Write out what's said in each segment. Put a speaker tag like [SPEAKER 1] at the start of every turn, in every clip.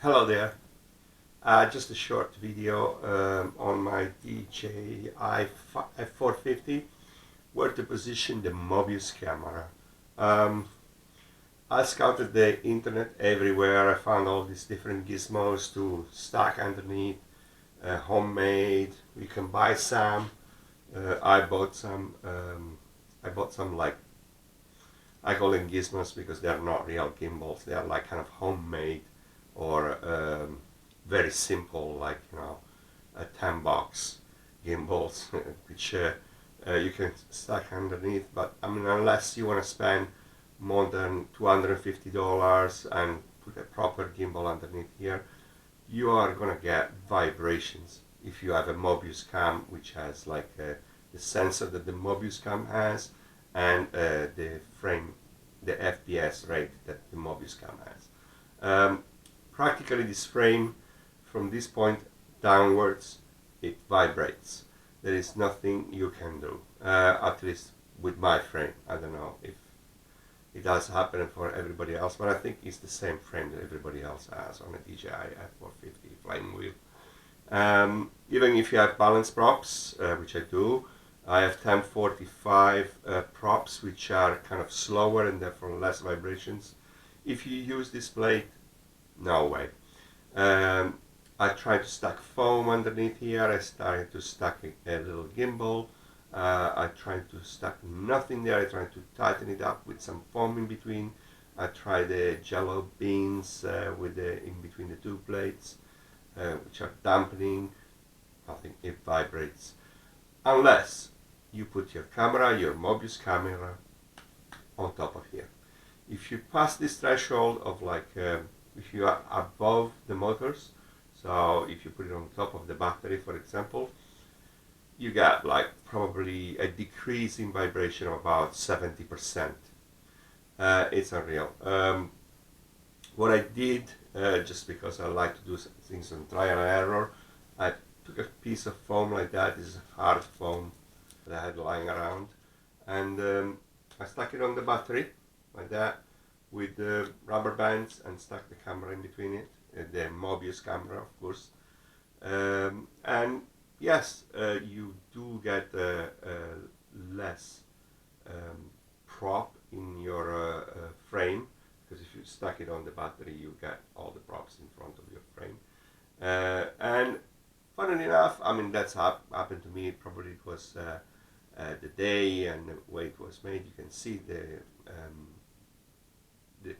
[SPEAKER 1] Hello there. Just a short video on my DJI F450 where to position the Mobius camera. Um, I scouted the internet everywhere. I found all these different gizmos to stack underneath, homemade. You can buy some. I bought some. I bought some like I call them gizmos because they're not real gimbals. They are like kind of homemade or very simple, like a 10 box gimbals, which you can stack underneath. But I mean, unless you want to spend more than $250 and put a proper gimbal underneath here, you are gonna get vibrations. If you have a Mobius Cam, which has like the sensor that the Mobius Cam has, and the frame, the FPS rate that the Mobius Cam has. Practically, this frame from this point downwards, it vibrates. There is nothing you can do, at least with my frame. I don't know if it does happen for everybody else, but I think it's the same frame that everybody else has on a DJI F450 flying wheel. Even if you have balance props, which I do, I have 1045 props, which are kind of slower and therefore less vibrations. If you use this blade, no way. Um, I tried to stack foam underneath here. I started to stack a little gimbal. I tried to stack nothing there. I tried to tighten it up with some foam in between. I tried the jello beans with in between the two plates, which are dampening. Nothing. It vibrates unless you put your camera, your Mobius camera, on top of here. If you pass this threshold of like if you are above the motors, so if you put it on top of the battery, for example, you get like probably a decrease in vibration of about 70%. It's unreal. What I did, just because I like to do things on trial and error, I took a piece of foam like that. This is hard foam that I had lying around, and I stuck it on the battery like that with the rubber bands and stuck the camera in between it, the Mobius camera, of course. And yes, you do get less prop in your frame, because if you stack it on the battery, you get all the props in front of your frame. And funnily enough, I mean, that's happened to me. Probably it was the day and the way it was made. You can see the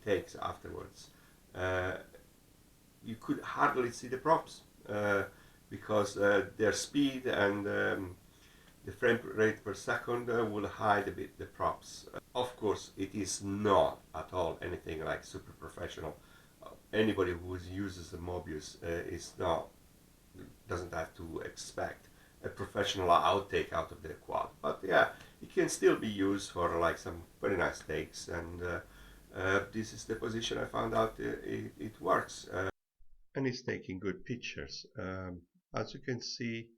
[SPEAKER 1] takes afterwards. Uh, you could hardly see the props because their speed and the frame rate per second will hide a bit the props. Of course, it is not at all anything like super professional. Anybody who uses the Mobius is not doesn't have to expect a professional outtake out of the quad. But yeah, it can still be used for like some very nice takes, and this is the position I found out it works. And it's taking good pictures. As you can see,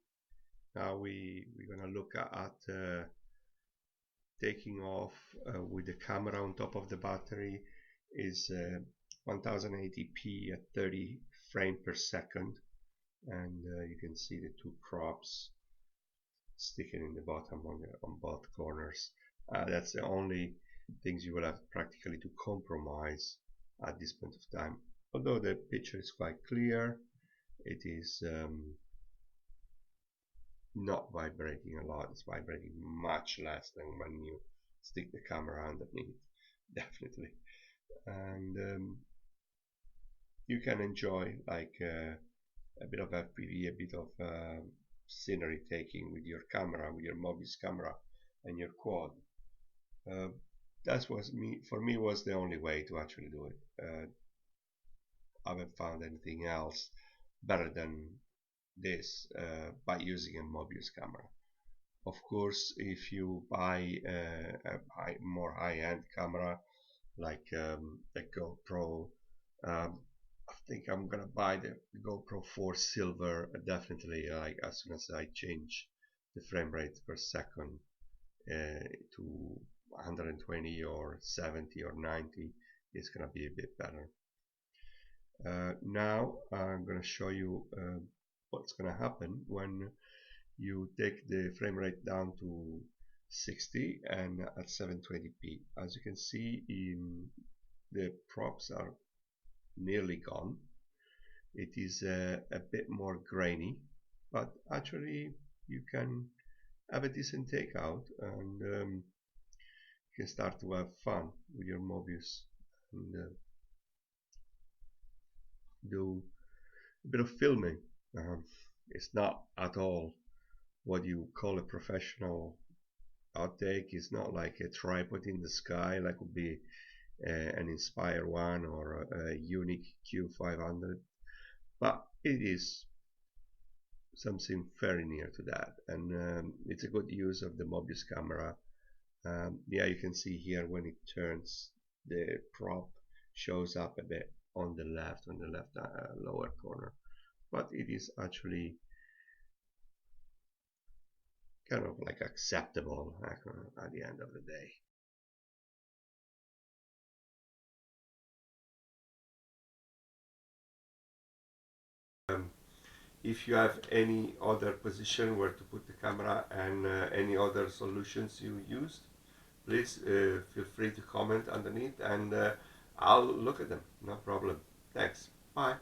[SPEAKER 1] now we're gonna look at taking off with the camera on top of the battery is 1080p at 30 frame per second, and you can see the two props sticking in the bottom on both corners. That's the only things you will have practically to compromise at this point of time. Although the picture is quite clear, it is not vibrating a lot. It's vibrating much less than when you stick the camera underneath, definitely. And you can enjoy like a bit of FPV, a bit of scenery taking with your camera, with your Mobius camera and your quad. Uh, that was me, for me, was the only way to actually do it. I haven't found anything else better than this by using a Mobius camera. Of course, if you buy a more high-end camera like a GoPro, I think I'm gonna buy the GoPro 4 Silver definitely. Like as soon as I change the frame rate per second to 120 or 70 or 90, it's gonna be a bit better. Now I'm going to show you what's going to happen when you take the frame rate down to 60 and at 720p. As you can see, the props are nearly gone. It is a bit more grainy, but actually you can have a decent takeout, and you can start to have fun with your Mobius and do a bit of filming. It's not at all what you call a professional outtake. It's not like a tripod in the sky like would be an Inspire one or a Unique Q500, but it is something very near to that, and it's a good use of the Mobius camera. Yeah, you can see here when it turns, the prop shows up a bit on the left lower corner, but it is actually kind of like acceptable at the end of the day. If you have any other position where to put the camera and any other solutions you used, please feel free to comment underneath, and I'll look at them. No problem. Thanks. Bye.